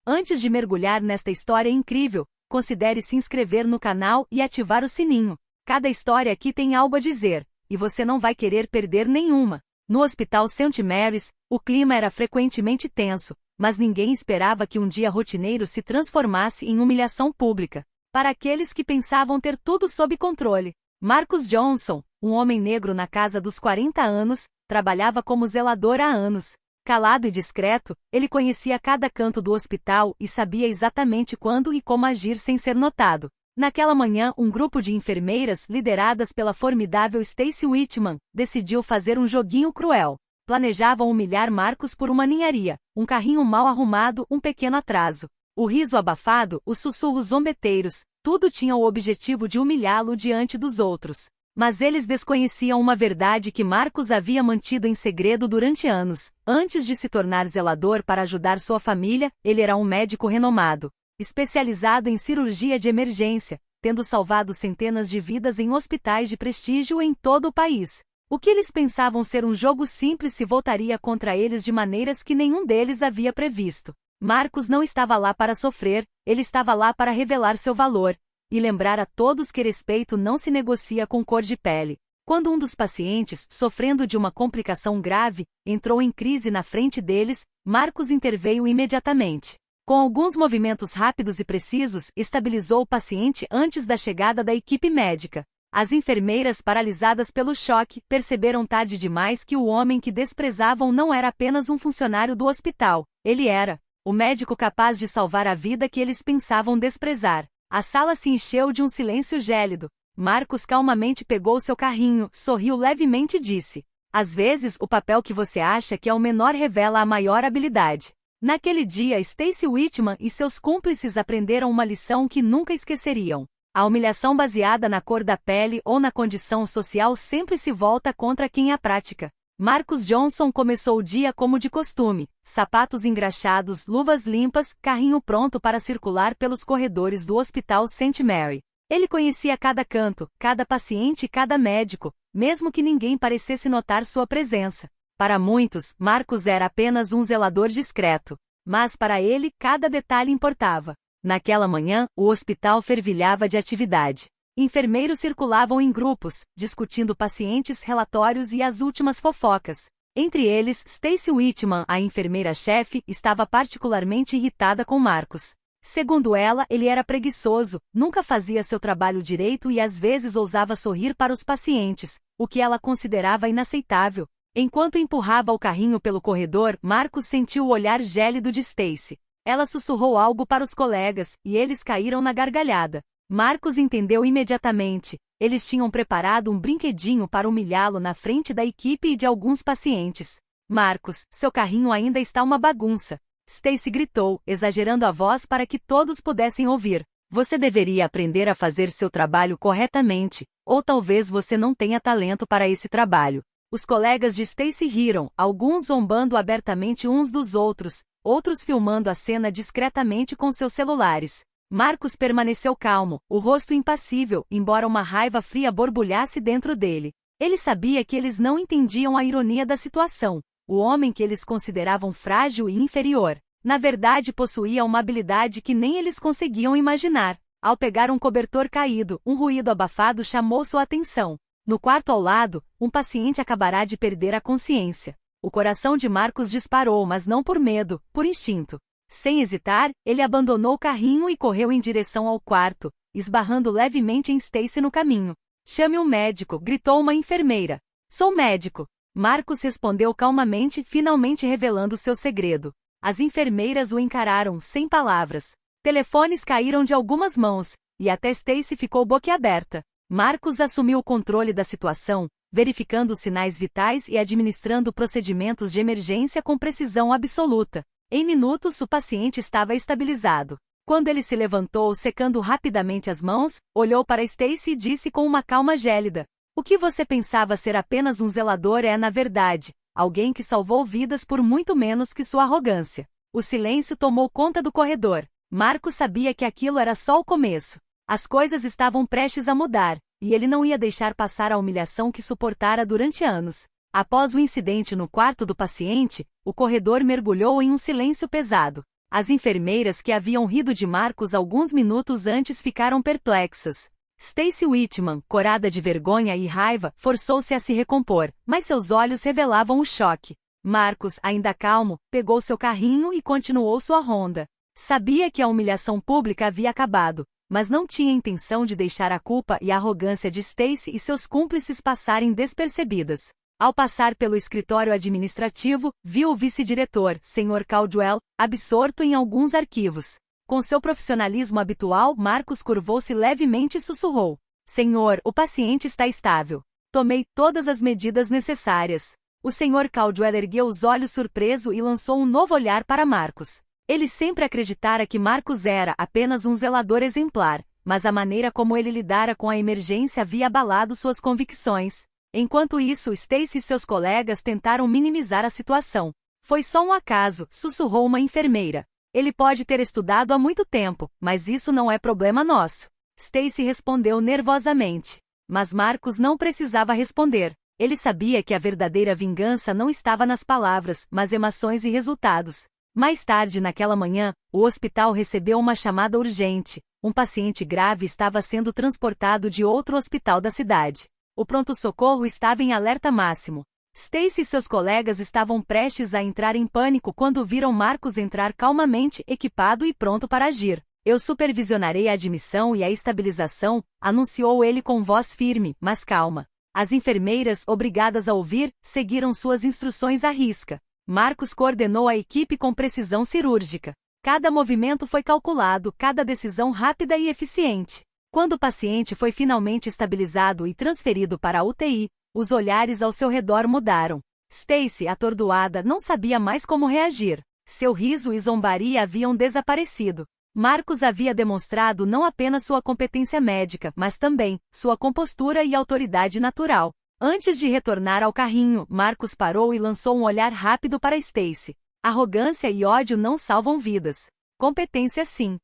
Antes de mergulhar nesta história incrível, considere se inscrever no canal e ativar o sininho. Cada história aqui tem algo a dizer, e você não vai querer perder nenhuma. No Hospital St. Mary's, o clima era frequentemente tenso, mas ninguém esperava que um dia rotineiro se transformasse em humilhação pública. Para aqueles que pensavam ter tudo sob controle, Marcus Johnson, um homem negro na casa dos 40 anos, trabalhava como zelador há anos. Calado e discreto, ele conhecia cada canto do hospital e sabia exatamente quando e como agir sem ser notado. Naquela manhã, um grupo de enfermeiras, lideradas pela formidável Stacy Whitman, decidiu fazer um joguinho cruel. Planejavam humilhar Marcus por uma ninharia, um carrinho mal arrumado, um pequeno atraso. O riso abafado, os sussurros zombeteiros, tudo tinha o objetivo de humilhá-lo diante dos outros. Mas eles desconheciam uma verdade que Marcus havia mantido em segredo durante anos. Antes de se tornar zelador para ajudar sua família, ele era um médico renomado, especializado em cirurgia de emergência, tendo salvado centenas de vidas em hospitais de prestígio em todo o país. O que eles pensavam ser um jogo simples se voltaria contra eles de maneiras que nenhum deles havia previsto. Marcus não estava lá para sofrer, ele estava lá para revelar seu valor e lembrar a todos que respeito não se negocia com cor de pele. Quando um dos pacientes, sofrendo de uma complicação grave, entrou em crise na frente deles, Marcus interveio imediatamente. Com alguns movimentos rápidos e precisos, estabilizou o paciente antes da chegada da equipe médica. As enfermeiras, paralisadas pelo choque, perceberam tarde demais que o homem que desprezavam não era apenas um funcionário do hospital, ele era o médico capaz de salvar a vida que eles pensavam desprezar. A sala se encheu de um silêncio gélido. Marcus calmamente pegou seu carrinho, sorriu levemente e disse: às vezes, o papel que você acha que é o menor revela a maior habilidade. Naquele dia, Stacy Whitman e seus cúmplices aprenderam uma lição que nunca esqueceriam. A humilhação baseada na cor da pele ou na condição social sempre se volta contra quem a pratica. Marcus Johnson começou o dia como de costume, sapatos engraxados, luvas limpas, carrinho pronto para circular pelos corredores do Hospital St. Mary. Ele conhecia cada canto, cada paciente e cada médico, mesmo que ninguém parecesse notar sua presença. Para muitos, Marcus era apenas um zelador discreto, mas para ele cada detalhe importava. Naquela manhã, o hospital fervilhava de atividade. Enfermeiros circulavam em grupos, discutindo pacientes, relatórios e as últimas fofocas. Entre eles, Stacy Whitman, a enfermeira-chefe, estava particularmente irritada com Marcus. Segundo ela, ele era preguiçoso, nunca fazia seu trabalho direito e às vezes ousava sorrir para os pacientes, o que ela considerava inaceitável. Enquanto empurrava o carrinho pelo corredor, Marcus sentiu o olhar gélido de Stacy. Ela sussurrou algo para os colegas, e eles caíram na gargalhada. Marcus entendeu imediatamente. Eles tinham preparado um brinquedinho para humilhá-lo na frente da equipe e de alguns pacientes. Marcus, seu carrinho ainda está uma bagunça. Stacy gritou, exagerando a voz para que todos pudessem ouvir. Você deveria aprender a fazer seu trabalho corretamente, ou talvez você não tenha talento para esse trabalho. Os colegas de Stacy riram, alguns zombando abertamente uns dos outros, outros filmando a cena discretamente com seus celulares. Marcus permaneceu calmo, o rosto impassível, embora uma raiva fria borbulhasse dentro dele. Ele sabia que eles não entendiam a ironia da situação. O homem que eles consideravam frágil e inferior, na verdade possuía uma habilidade que nem eles conseguiam imaginar. Ao pegar um cobertor caído, um ruído abafado chamou sua atenção. No quarto ao lado, um paciente acabará de perder a consciência. O coração de Marcus disparou, mas não por medo, por instinto. Sem hesitar, ele abandonou o carrinho e correu em direção ao quarto, esbarrando levemente em Stacy no caminho. Chame um médico, gritou uma enfermeira. Sou médico. Marcus respondeu calmamente, finalmente revelando seu segredo. As enfermeiras o encararam, sem palavras. Telefones caíram de algumas mãos, e até Stacy ficou boquiaberta. Marcus assumiu o controle da situação, verificando os sinais vitais e administrando procedimentos de emergência com precisão absoluta. Em minutos o paciente estava estabilizado. Quando ele se levantou, secando rapidamente as mãos, olhou para Stacy e disse com uma calma gélida: o que você pensava ser apenas um zelador é, na verdade, alguém que salvou vidas por muito menos que sua arrogância. O silêncio tomou conta do corredor. Marcus sabia que aquilo era só o começo. As coisas estavam prestes a mudar, e ele não ia deixar passar a humilhação que suportara durante anos. Após o incidente no quarto do paciente, o corredor mergulhou em um silêncio pesado. As enfermeiras que haviam rido de Marcus alguns minutos antes ficaram perplexas. Stacy Whitman, corada de vergonha e raiva, forçou-se a se recompor, mas seus olhos revelavam o choque. Marcus, ainda calmo, pegou seu carrinho e continuou sua ronda. Sabia que a humilhação pública havia acabado, mas não tinha intenção de deixar a culpa e a arrogância de Stacy e seus cúmplices passarem despercebidas. Ao passar pelo escritório administrativo, viu o vice-diretor, Sr. Caldwell, absorto em alguns arquivos. Com seu profissionalismo habitual, Marcus curvou-se levemente e sussurrou: Senhor, o paciente está estável. Tomei todas as medidas necessárias. O Sr. Caldwell ergueu os olhos surpreso e lançou um novo olhar para Marcus. Ele sempre acreditara que Marcus era apenas um zelador exemplar, mas a maneira como ele lidara com a emergência havia abalado suas convicções. Enquanto isso, Stacy e seus colegas tentaram minimizar a situação. Foi só um acaso, sussurrou uma enfermeira. Ele pode ter estudado há muito tempo, mas isso não é problema nosso. Stacy respondeu nervosamente. Mas Marcus não precisava responder. Ele sabia que a verdadeira vingança não estava nas palavras, mas emoções e resultados. Mais tarde naquela manhã, o hospital recebeu uma chamada urgente. Um paciente grave estava sendo transportado de outro hospital da cidade. O pronto-socorro estava em alerta máximo. Stacy e seus colegas estavam prestes a entrar em pânico quando viram Marcus entrar calmamente, equipado e pronto para agir. Eu supervisionarei a admissão e a estabilização, anunciou ele com voz firme, mas calma. As enfermeiras, obrigadas a ouvir, seguiram suas instruções à risca. Marcus coordenou a equipe com precisão cirúrgica. Cada movimento foi calculado, cada decisão rápida e eficiente. Quando o paciente foi finalmente estabilizado e transferido para a UTI, os olhares ao seu redor mudaram. Stacy, atordoada, não sabia mais como reagir. Seu riso e zombaria haviam desaparecido. Marcus havia demonstrado não apenas sua competência médica, mas também sua compostura e autoridade natural. Antes de retornar ao carrinho, Marcus parou e lançou um olhar rápido para Stacy. Arrogância e ódio não salvam vidas. Competência sim.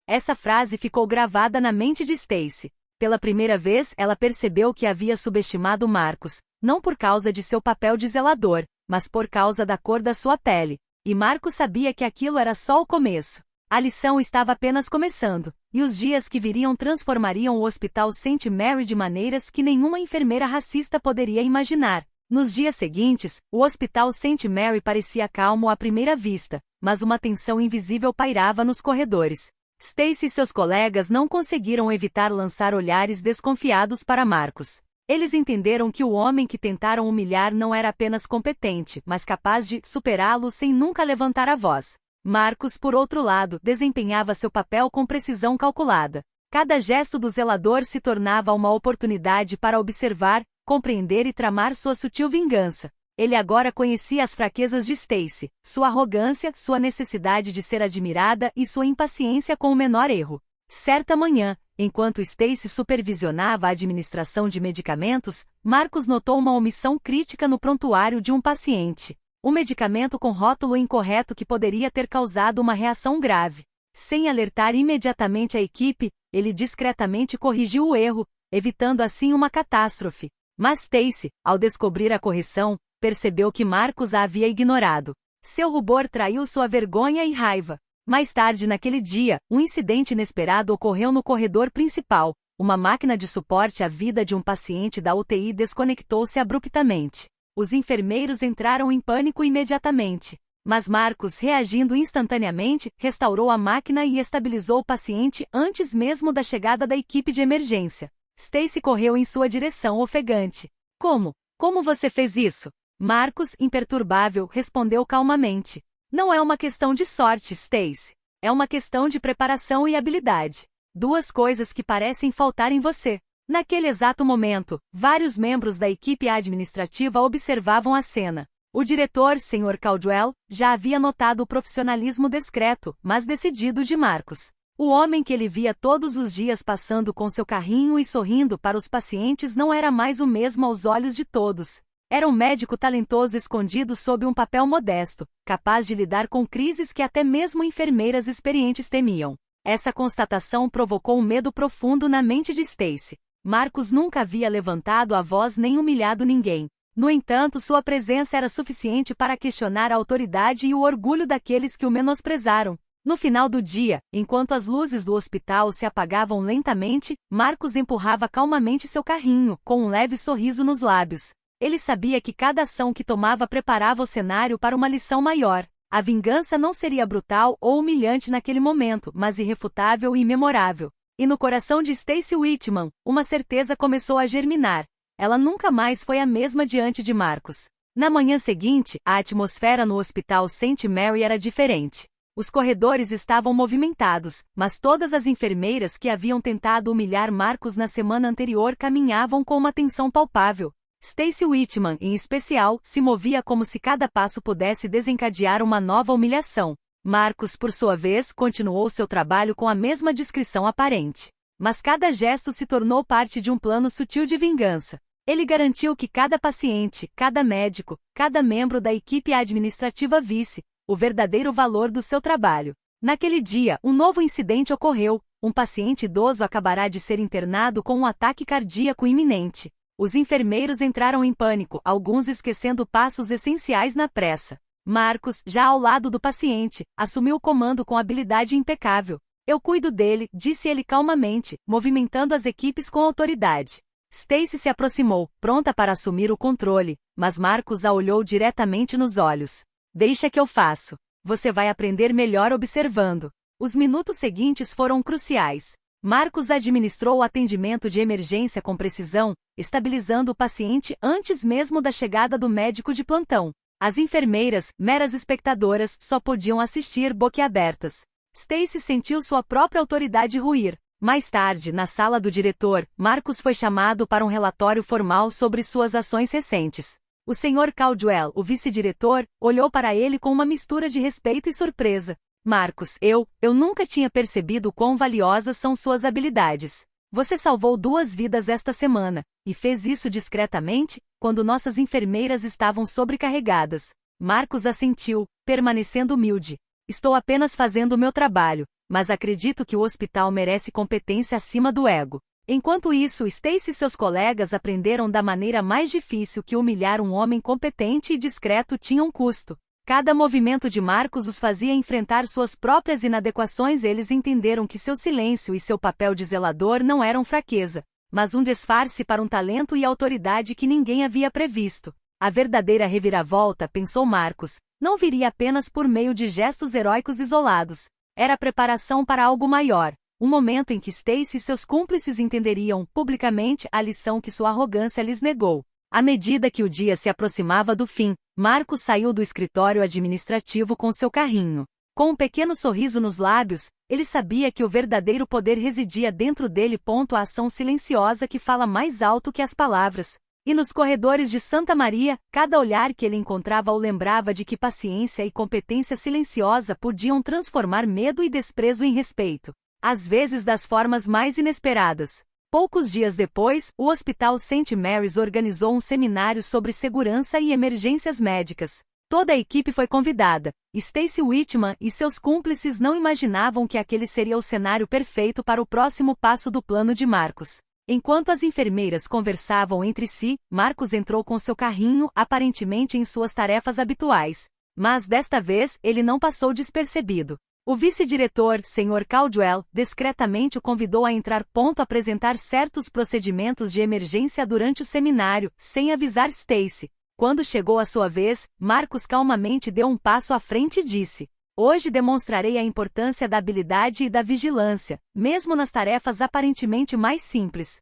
Essa frase ficou gravada na mente de Stacy. Pela primeira vez, ela percebeu que havia subestimado Marcus, não por causa de seu papel de zelador, mas por causa da cor da sua pele. E Marcus sabia que aquilo era só o começo. A lição estava apenas começando, e os dias que viriam transformariam o Hospital St. Mary de maneiras que nenhuma enfermeira racista poderia imaginar. Nos dias seguintes, o Hospital St. Mary parecia calmo à primeira vista, mas uma tensão invisível pairava nos corredores. Stacy e seus colegas não conseguiram evitar lançar olhares desconfiados para Marcus. Eles entenderam que o homem que tentaram humilhar não era apenas competente, mas capaz de superá-lo sem nunca levantar a voz. Marcus, por outro lado, desempenhava seu papel com precisão calculada. Cada gesto do zelador se tornava uma oportunidade para observar, compreender e tramar sua sutil vingança. Ele agora conhecia as fraquezas de Stacy, sua arrogância, sua necessidade de ser admirada e sua impaciência com o menor erro. Certa manhã, enquanto Stacy supervisionava a administração de medicamentos, Marcus notou uma omissão crítica no prontuário de um paciente. Um medicamento com rótulo incorreto que poderia ter causado uma reação grave. Sem alertar imediatamente a equipe, ele discretamente corrigiu o erro, evitando assim uma catástrofe. Mas Stacy, ao descobrir a correção, percebeu que Marcus a havia ignorado. Seu rubor traiu sua vergonha e raiva. Mais tarde naquele dia, um incidente inesperado ocorreu no corredor principal. Uma máquina de suporte à vida de um paciente da UTI desconectou-se abruptamente. Os enfermeiros entraram em pânico imediatamente. Mas Marcus, reagindo instantaneamente, restaurou a máquina e estabilizou o paciente antes mesmo da chegada da equipe de emergência. Stacy correu em sua direção ofegante. Como? Como você fez isso? Marcus, imperturbável, respondeu calmamente. Não é uma questão de sorte, Stacy. É uma questão de preparação e habilidade. Duas coisas que parecem faltar em você. Naquele exato momento, vários membros da equipe administrativa observavam a cena. O diretor, Sr. Caldwell, já havia notado o profissionalismo discreto, mas decidido de Marcus. O homem que ele via todos os dias passando com seu carrinho e sorrindo para os pacientes não era mais o mesmo aos olhos de todos. Era um médico talentoso escondido sob um papel modesto, capaz de lidar com crises que até mesmo enfermeiras experientes temiam. Essa constatação provocou um medo profundo na mente de Stacy. Marcus nunca havia levantado a voz nem humilhado ninguém. No entanto, sua presença era suficiente para questionar a autoridade e o orgulho daqueles que o menosprezaram. No final do dia, enquanto as luzes do hospital se apagavam lentamente, Marcos empurrava calmamente seu carrinho, com um leve sorriso nos lábios. Ele sabia que cada ação que tomava preparava o cenário para uma lição maior. A vingança não seria brutal ou humilhante naquele momento, mas irrefutável e memorável. E no coração de Stacy Whitman, uma certeza começou a germinar. Ela nunca mais foi a mesma diante de Marcos. Na manhã seguinte, a atmosfera no Hospital St. Mary era diferente. Os corredores estavam movimentados, mas todas as enfermeiras que haviam tentado humilhar Marcos na semana anterior caminhavam com uma tensão palpável. Stacy Whitman, em especial, se movia como se cada passo pudesse desencadear uma nova humilhação. Marcos, por sua vez, continuou seu trabalho com a mesma discrição aparente. Mas cada gesto se tornou parte de um plano sutil de vingança. Ele garantiu que cada paciente, cada médico, cada membro da equipe administrativa visse o verdadeiro valor do seu trabalho. Naquele dia, um novo incidente ocorreu. Um paciente idoso acabará de ser internado com um ataque cardíaco iminente. Os enfermeiros entraram em pânico, alguns esquecendo passos essenciais na pressa. Marcos, já ao lado do paciente, assumiu o comando com habilidade impecável. "Eu cuido dele", disse ele calmamente, movimentando as equipes com autoridade. Stacy se aproximou, pronta para assumir o controle, mas Marcos a olhou diretamente nos olhos. "Deixa que eu faço. Você vai aprender melhor observando." Os minutos seguintes foram cruciais. Marcos administrou o atendimento de emergência com precisão, estabilizando o paciente antes mesmo da chegada do médico de plantão. As enfermeiras, meras espectadoras, só podiam assistir boquiabertas. Stacy sentiu sua própria autoridade ruir. Mais tarde, na sala do diretor, Marcos foi chamado para um relatório formal sobre suas ações recentes. O Sr. Caldwell, o vice-diretor, olhou para ele com uma mistura de respeito e surpresa. "Marcos, eu nunca tinha percebido quão valiosas são suas habilidades. Você salvou 2 vidas esta semana, e fez isso discretamente, quando nossas enfermeiras estavam sobrecarregadas." Marcos assentiu, permanecendo humilde. "Estou apenas fazendo o meu trabalho, mas acredito que o hospital merece competência acima do ego." Enquanto isso, Stacy e seus colegas aprenderam da maneira mais difícil que humilhar um homem competente e discreto tinha um custo. Cada movimento de Marcos os fazia enfrentar suas próprias inadequações. Eles entenderam que seu silêncio e seu papel de zelador não eram fraqueza, mas um disfarce para um talento e autoridade que ninguém havia previsto. A verdadeira reviravolta, pensou Marcos, não viria apenas por meio de gestos heróicos isolados. Era preparação para algo maior. Um momento em que Stacy e seus cúmplices entenderiam, publicamente, a lição que sua arrogância lhes negou. À medida que o dia se aproximava do fim, Marcos saiu do escritório administrativo com seu carrinho. Com um pequeno sorriso nos lábios, ele sabia que o verdadeiro poder residia dentro dele. A ação silenciosa que fala mais alto que as palavras. E nos corredores de Santa Maria, cada olhar que ele encontrava o lembrava de que paciência e competência silenciosa podiam transformar medo e desprezo em respeito. Às vezes das formas mais inesperadas. Poucos dias depois, o Hospital St. Mary's organizou um seminário sobre segurança e emergências médicas. Toda a equipe foi convidada. Stacy Whitman e seus cúmplices não imaginavam que aquele seria o cenário perfeito para o próximo passo do plano de Marcos. Enquanto as enfermeiras conversavam entre si, Marcos entrou com seu carrinho, aparentemente em suas tarefas habituais. Mas desta vez, ele não passou despercebido. O vice-diretor, Sr. Caldwell, discretamente o convidou a entrar. Apresentar certos procedimentos de emergência durante o seminário, sem avisar Stacy. Quando chegou a sua vez, Marcos calmamente deu um passo à frente e disse: "Hoje demonstrarei a importância da habilidade e da vigilância, mesmo nas tarefas aparentemente mais simples."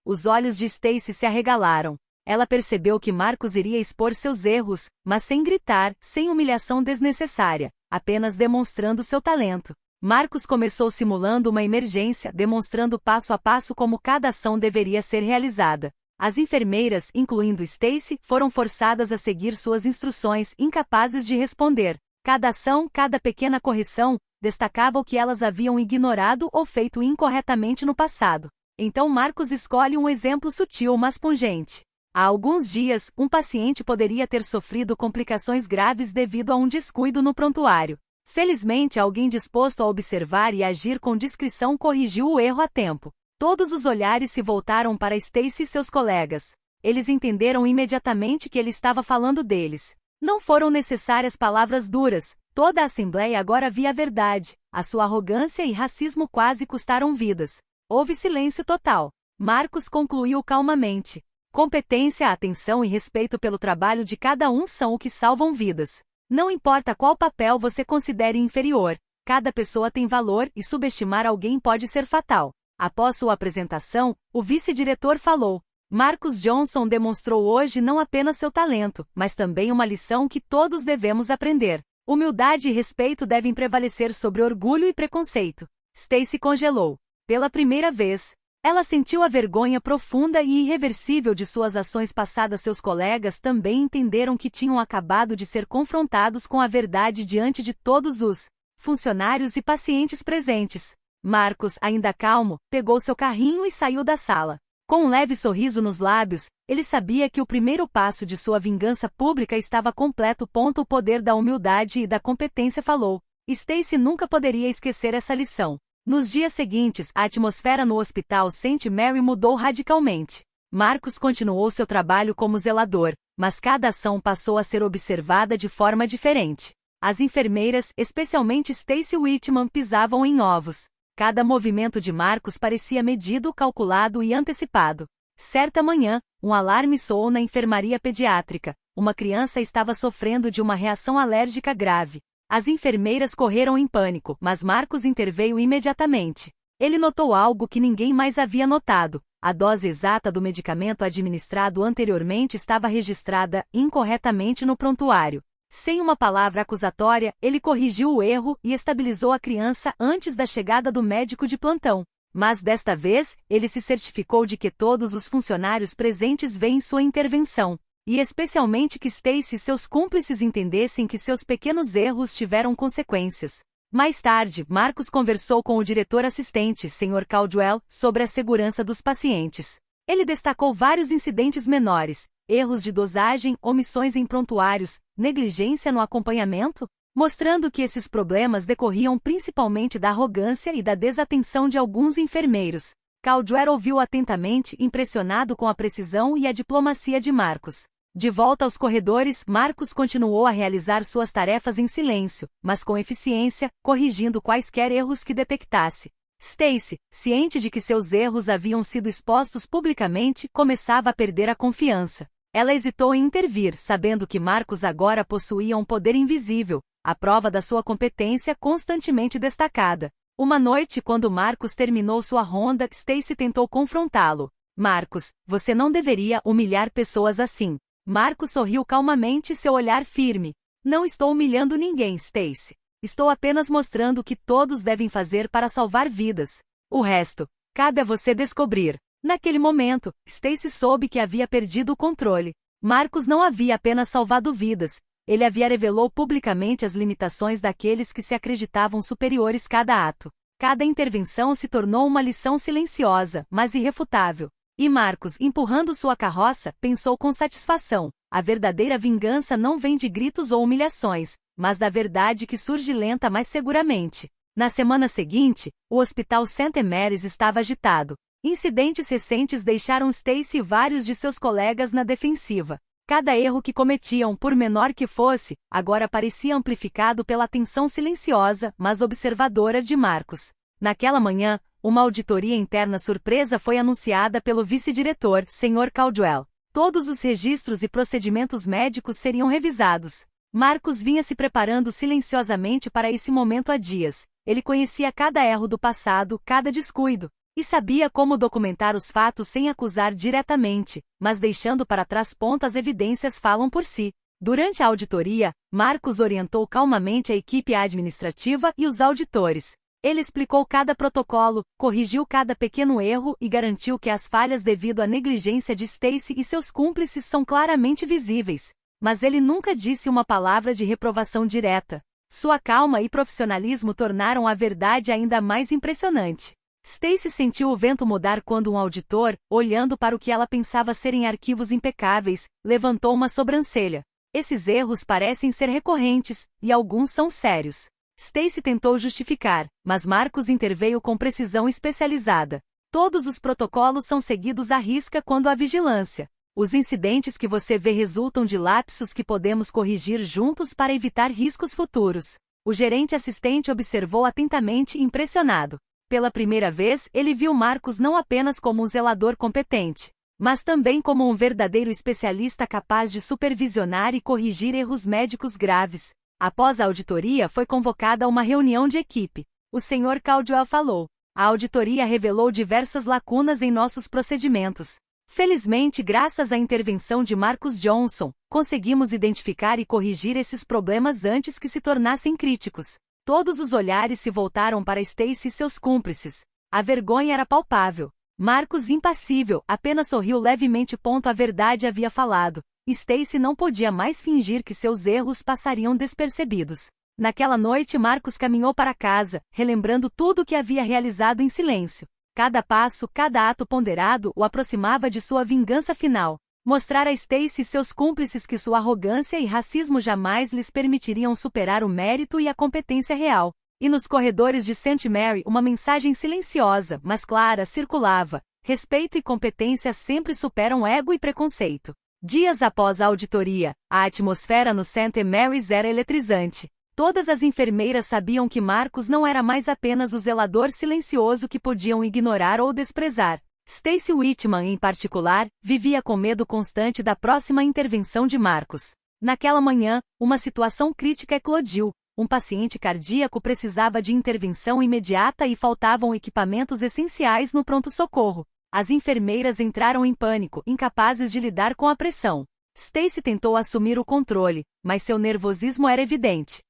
Os olhos de Stacy se arregalaram. Ela percebeu que Marcos iria expor seus erros, mas sem gritar, sem humilhação desnecessária, apenas demonstrando seu talento. Marcos começou simulando uma emergência, demonstrando passo a passo como cada ação deveria ser realizada. As enfermeiras, incluindo Stacy, foram forçadas a seguir suas instruções, incapazes de responder. Cada ação, cada pequena correção, destacava o que elas haviam ignorado ou feito incorretamente no passado. Então Marcos escolhe um exemplo sutil mas pungente. Há alguns dias, um paciente poderia ter sofrido complicações graves devido a um descuido no prontuário. Felizmente, alguém disposto a observar e agir com discrição corrigiu o erro a tempo. Todos os olhares se voltaram para Stacy e seus colegas. Eles entenderam imediatamente que ele estava falando deles. Não foram necessárias palavras duras. Toda a assembleia agora via a verdade. A sua arrogância e racismo quase custaram vidas. Houve silêncio total. Marcos concluiu calmamente. Competência, atenção e respeito pelo trabalho de cada um são o que salvam vidas. Não importa qual papel você considere inferior. Cada pessoa tem valor e subestimar alguém pode ser fatal. Após sua apresentação, o vice-diretor falou: Marcus Johnson demonstrou hoje não apenas seu talento, mas também uma lição que todos devemos aprender. Humildade e respeito devem prevalecer sobre orgulho e preconceito. Stacy congelou. Pela primeira vez, ela sentiu a vergonha profunda e irreversível de suas ações passadas. Seus colegas também entenderam que tinham acabado de ser confrontados com a verdade diante de todos os funcionários e pacientes presentes. Marcos, ainda calmo, pegou seu carrinho e saiu da sala. Com um leve sorriso nos lábios, ele sabia que o primeiro passo de sua vingança pública estava completo. O poder da humildade e da competência falou. Stacy nunca poderia esquecer essa lição. Nos dias seguintes, a atmosfera no Hospital St. Mary mudou radicalmente. Marcos continuou seu trabalho como zelador, mas cada ação passou a ser observada de forma diferente. As enfermeiras, especialmente Stacy Whitman, pisavam em ovos. Cada movimento de Marcos parecia medido, calculado e antecipado. Certa manhã, um alarme soou na enfermaria pediátrica. Uma criança estava sofrendo de uma reação alérgica grave. As enfermeiras correram em pânico, mas Marcos interveio imediatamente. Ele notou algo que ninguém mais havia notado. A dose exata do medicamento administrado anteriormente estava registrada incorretamente no prontuário. Sem uma palavra acusatória, ele corrigiu o erro e estabilizou a criança antes da chegada do médico de plantão. Mas desta vez, ele se certificou de que todos os funcionários presentes veem sua intervenção. E especialmente que Stacy e seus cúmplices entendessem que seus pequenos erros tiveram consequências. Mais tarde, Marcos conversou com o diretor assistente, Sr. Caldwell, sobre a segurança dos pacientes. Ele destacou vários incidentes menores, erros de dosagem, omissões em prontuários, negligência no acompanhamento, mostrando que esses problemas decorriam principalmente da arrogância e da desatenção de alguns enfermeiros. Caldwell ouviu atentamente, impressionado com a precisão e a diplomacia de Marcos. De volta aos corredores, Marcos continuou a realizar suas tarefas em silêncio, mas com eficiência, corrigindo quaisquer erros que detectasse. Stacy, ciente de que seus erros haviam sido expostos publicamente, começava a perder a confiança. Ela hesitou em intervir, sabendo que Marcos agora possuía um poder invisível, a prova da sua competência constantemente destacada. Uma noite, quando Marcos terminou sua ronda, Stacy tentou confrontá-lo. Marcos, você não deveria humilhar pessoas assim. Marcos sorriu calmamente, seu olhar firme. Não estou humilhando ninguém, Stacy. Estou apenas mostrando o que todos devem fazer para salvar vidas. O resto, cabe a você descobrir. Naquele momento, Stacy soube que havia perdido o controle. Marcos não havia apenas salvado vidas, ele havia revelou publicamente as limitações daqueles que se acreditavam superiores. Cada ato, cada intervenção se tornou uma lição silenciosa, mas irrefutável. E Marcos, empurrando sua carroça, pensou com satisfação. A verdadeira vingança não vem de gritos ou humilhações, mas da verdade que surge lenta mas seguramente. Na semana seguinte, o Hospital St. Mary's estava agitado. Incidentes recentes deixaram Stacy e vários de seus colegas na defensiva. Cada erro que cometiam, por menor que fosse, agora parecia amplificado pela atenção silenciosa, mas observadora de Marcos. Naquela manhã, uma auditoria interna surpresa foi anunciada pelo vice-diretor, Sr. Caldwell. Todos os registros e procedimentos médicos seriam revisados. Marcos vinha se preparando silenciosamente para esse momento há dias. Ele conhecia cada erro do passado, cada descuido, e sabia como documentar os fatos sem acusar diretamente, mas deixando para trás ponto. As evidências falam por si. Durante a auditoria, Marcos orientou calmamente a equipe administrativa e os auditores. Ele explicou cada protocolo, corrigiu cada pequeno erro e garantiu que as falhas devido à negligência de Stacy e seus cúmplices são claramente visíveis. Mas ele nunca disse uma palavra de reprovação direta. Sua calma e profissionalismo tornaram a verdade ainda mais impressionante. Stacy sentiu o vento mudar quando um auditor, olhando para o que ela pensava serem arquivos impecáveis, levantou uma sobrancelha. Esses erros parecem ser recorrentes, e alguns são sérios. Stacy tentou justificar, mas Marcos interveio com precisão especializada. Todos os protocolos são seguidos à risca quando há vigilância. Os incidentes que você vê resultam de lapsos que podemos corrigir juntos para evitar riscos futuros. O gerente assistente observou atentamente, impressionado. Pela primeira vez, ele viu Marcos não apenas como um zelador competente, mas também como um verdadeiro especialista capaz de supervisionar e corrigir erros médicos graves. Após a auditoria, foi convocada uma reunião de equipe. O Sr. Caldwell falou: a auditoria revelou diversas lacunas em nossos procedimentos. Felizmente, graças à intervenção de Marcus Johnson, conseguimos identificar e corrigir esses problemas antes que se tornassem críticos. Todos os olhares se voltaram para Stacy e seus cúmplices. A vergonha era palpável. Marcus, impassível, apenas sorriu levemente. A verdade havia falado. Stacy não podia mais fingir que seus erros passariam despercebidos. Naquela noite, Marcus caminhou para casa, relembrando tudo o que havia realizado em silêncio. Cada passo, cada ato ponderado o aproximava de sua vingança final. Mostrar a Stacy e seus cúmplices que sua arrogância e racismo jamais lhes permitiriam superar o mérito e a competência real. E nos corredores de St. Mary uma mensagem silenciosa, mas clara, circulava: respeito e competência sempre superam ego e preconceito. Dias após a auditoria, a atmosfera no St. Mary's era eletrizante. Todas as enfermeiras sabiam que Marcus não era mais apenas o zelador silencioso que podiam ignorar ou desprezar. Stacy Whitman, em particular, vivia com medo constante da próxima intervenção de Marcus. Naquela manhã, uma situação crítica eclodiu. Um paciente cardíaco precisava de intervenção imediata e faltavam equipamentos essenciais no pronto-socorro. As enfermeiras entraram em pânico, incapazes de lidar com a pressão. Stacy tentou assumir o controle, mas seu nervosismo era evidente.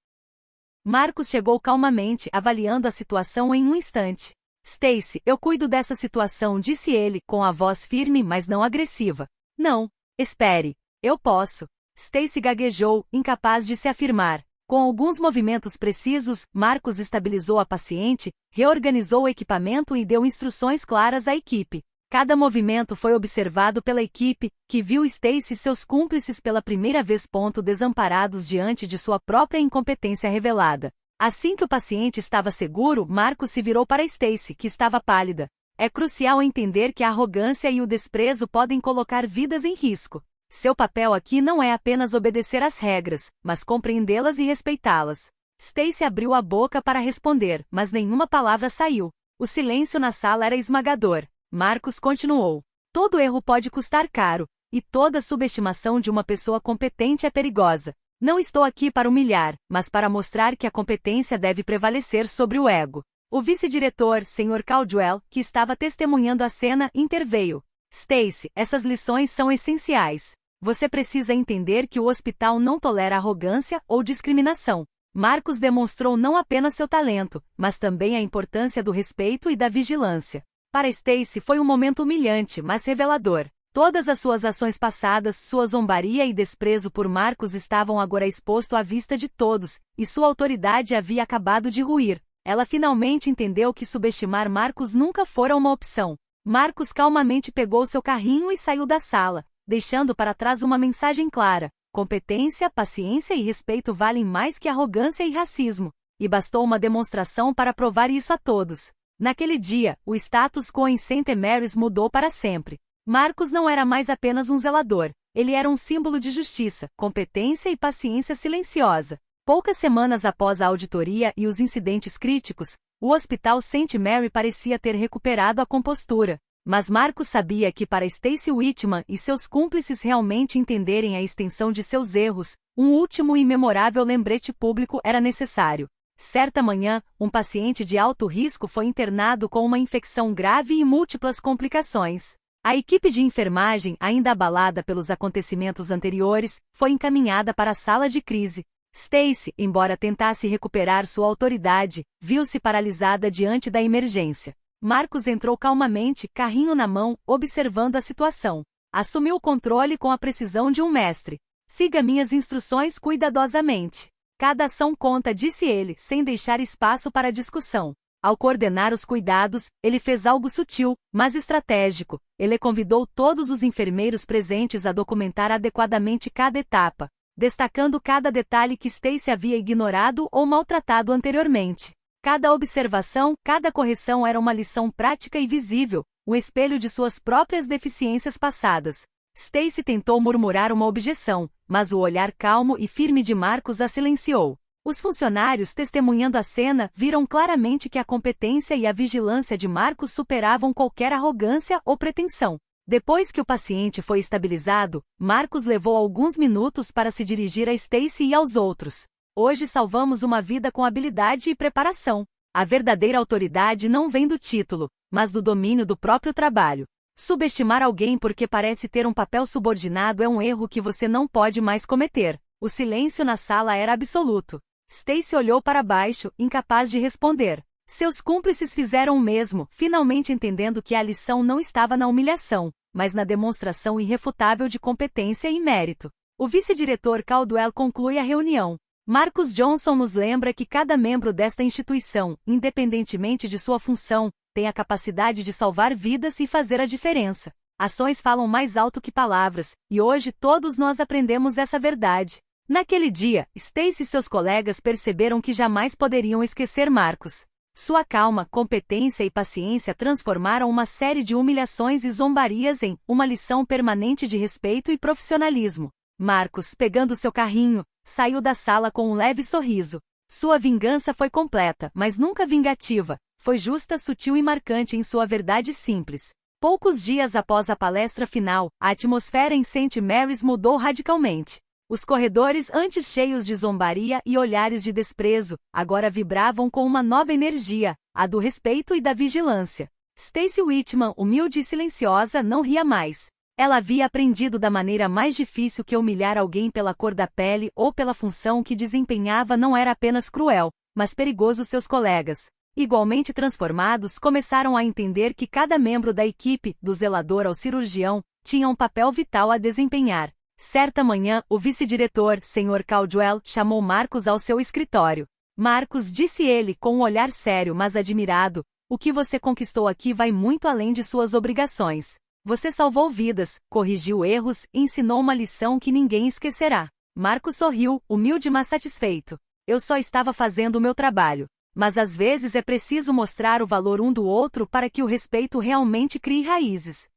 Marcus chegou calmamente, avaliando a situação em um instante. Stacy, eu cuido dessa situação, disse ele, com a voz firme mas não agressiva. Não, espere, eu posso. Stacy gaguejou, incapaz de se afirmar. Com alguns movimentos precisos, Marcus estabilizou a paciente, reorganizou o equipamento e deu instruções claras à equipe. Cada movimento foi observado pela equipe, que viu Stacy e seus cúmplices pela primeira vez. Desamparados diante de sua própria incompetência revelada. Assim que o paciente estava seguro, Marcus se virou para Stacy, que estava pálida. É crucial entender que a arrogância e o desprezo podem colocar vidas em risco. Seu papel aqui não é apenas obedecer às regras, mas compreendê-las e respeitá-las. Stacy abriu a boca para responder, mas nenhuma palavra saiu. O silêncio na sala era esmagador. Marcus continuou: todo erro pode custar caro, e toda subestimação de uma pessoa competente é perigosa. Não estou aqui para humilhar, mas para mostrar que a competência deve prevalecer sobre o ego. O vice-diretor, Sr. Caldwell, que estava testemunhando a cena, interveio. Stacy, essas lições são essenciais. Você precisa entender que o hospital não tolera arrogância ou discriminação. Marcus demonstrou não apenas seu talento, mas também a importância do respeito e da vigilância. Para Stacy foi um momento humilhante, mas revelador. Todas as suas ações passadas, sua zombaria e desprezo por Marcus estavam agora expostos à vista de todos, e sua autoridade havia acabado de ruir. Ela finalmente entendeu que subestimar Marcus nunca fora uma opção. Marcus calmamente pegou seu carrinho e saiu da sala, deixando para trás uma mensagem clara: competência, paciência e respeito valem mais que arrogância e racismo. E bastou uma demonstração para provar isso a todos. Naquele dia, o status quo em St. Mary's mudou para sempre. Marcus não era mais apenas um zelador, ele era um símbolo de justiça, competência e paciência silenciosa. Poucas semanas após a auditoria e os incidentes críticos, o Hospital St. Mary parecia ter recuperado a compostura. Mas Marcus sabia que para Stacy Whitman e seus cúmplices realmente entenderem a extensão de seus erros, um último e memorável lembrete público era necessário. Certa manhã, um paciente de alto risco foi internado com uma infecção grave e múltiplas complicações. A equipe de enfermagem, ainda abalada pelos acontecimentos anteriores, foi encaminhada para a sala de crise. Stacy, embora tentasse recuperar sua autoridade, viu-se paralisada diante da emergência. Marcus entrou calmamente, carrinho na mão, observando a situação. Assumiu o controle com a precisão de um mestre. Siga minhas instruções cuidadosamente. Cada ação conta, disse ele, sem deixar espaço para discussão. Ao coordenar os cuidados, ele fez algo sutil, mas estratégico. Ele convidou todos os enfermeiros presentes a documentar adequadamente cada etapa, destacando cada detalhe que Stacy havia ignorado ou maltratado anteriormente. Cada observação, cada correção era uma lição prática e visível, um espelho de suas próprias deficiências passadas. Stacy tentou murmurar uma objeção, mas o olhar calmo e firme de Marcus a silenciou. Os funcionários testemunhando a cena viram claramente que a competência e a vigilância de Marcus superavam qualquer arrogância ou pretensão. Depois que o paciente foi estabilizado, Marcus levou alguns minutos para se dirigir a Stacy e aos outros. Hoje salvamos uma vida com habilidade e preparação. A verdadeira autoridade não vem do título, mas do domínio do próprio trabalho. Subestimar alguém porque parece ter um papel subordinado é um erro que você não pode mais cometer. O silêncio na sala era absoluto. Stacy olhou para baixo, incapaz de responder. Seus cúmplices fizeram o mesmo, finalmente entendendo que a lição não estava na humilhação, mas na demonstração irrefutável de competência e mérito. O vice-diretor Caldwell conclui a reunião. Marcus Johnson nos lembra que cada membro desta instituição, independentemente de sua função, tem a capacidade de salvar vidas e fazer a diferença. Ações falam mais alto que palavras, e hoje todos nós aprendemos essa verdade. Naquele dia, Stacy e seus colegas perceberam que jamais poderiam esquecer Marcus. Sua calma, competência e paciência transformaram uma série de humilhações e zombarias em uma lição permanente de respeito e profissionalismo. Marcus, pegando seu carrinho, saiu da sala com um leve sorriso. Sua vingança foi completa, mas nunca vingativa. Foi justa, sutil e marcante em sua verdade simples. Poucos dias após a palestra final, a atmosfera em St. Mary's mudou radicalmente. Os corredores, antes cheios de zombaria e olhares de desprezo, agora vibravam com uma nova energia, a do respeito e da vigilância. Stacy Whitman, humilde e silenciosa, não ria mais. Ela havia aprendido da maneira mais difícil que humilhar alguém pela cor da pele ou pela função que desempenhava não era apenas cruel, mas perigoso. Seus colegas, igualmente transformados, começaram a entender que cada membro da equipe, do zelador ao cirurgião, tinha um papel vital a desempenhar. Certa manhã, o vice-diretor, Sr. Caldwell, chamou Marcus ao seu escritório. Marcus, disse ele com um olhar sério mas admirado, o que você conquistou aqui vai muito além de suas obrigações. Você salvou vidas, corrigiu erros e ensinou uma lição que ninguém esquecerá. Marcus sorriu, humilde mas satisfeito. Eu só estava fazendo o meu trabalho. Mas às vezes é preciso mostrar o valor um do outro para que o respeito realmente crie raízes.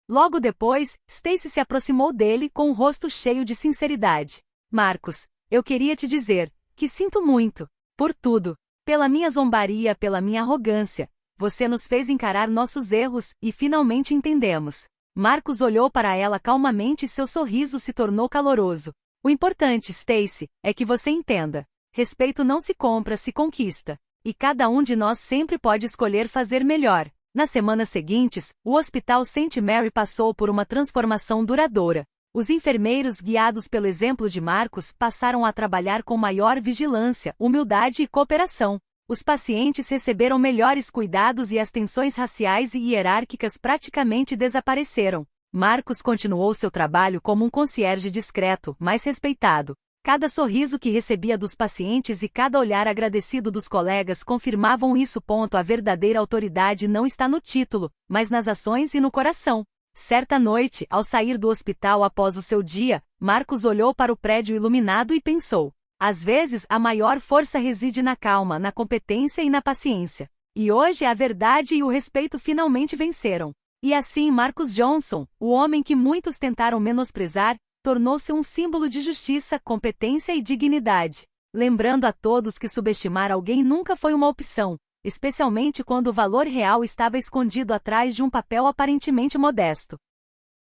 Logo depois, Stacy se aproximou dele com o rosto cheio de sinceridade. Marcus, eu queria te dizer que sinto muito. Por tudo. Pela minha zombaria, pela minha arrogância. Você nos fez encarar nossos erros e finalmente entendemos. Marcus olhou para ela calmamente e seu sorriso se tornou caloroso. O importante, Stacy, é que você entenda. Respeito não se compra, se conquista. E cada um de nós sempre pode escolher fazer melhor. Nas semanas seguintes, o Hospital St. Mary passou por uma transformação duradoura. Os enfermeiros, guiados pelo exemplo de Marcus, passaram a trabalhar com maior vigilância, humildade e cooperação. Os pacientes receberam melhores cuidados e as tensões raciais e hierárquicas praticamente desapareceram. Marcus continuou seu trabalho como um concierge discreto, mas respeitado. Cada sorriso que recebia dos pacientes e cada olhar agradecido dos colegas confirmavam isso. A verdadeira autoridade não está no título, mas nas ações e no coração. Certa noite, ao sair do hospital após o seu dia, Marcus olhou para o prédio iluminado e pensou: às vezes a maior força reside na calma, na competência e na paciência. E hoje a verdade e o respeito finalmente venceram. E assim Marcus Johnson, o homem que muitos tentaram menosprezar, tornou-se um símbolo de justiça, competência e dignidade. Lembrando a todos que subestimar alguém nunca foi uma opção, especialmente quando o valor real estava escondido atrás de um papel aparentemente modesto.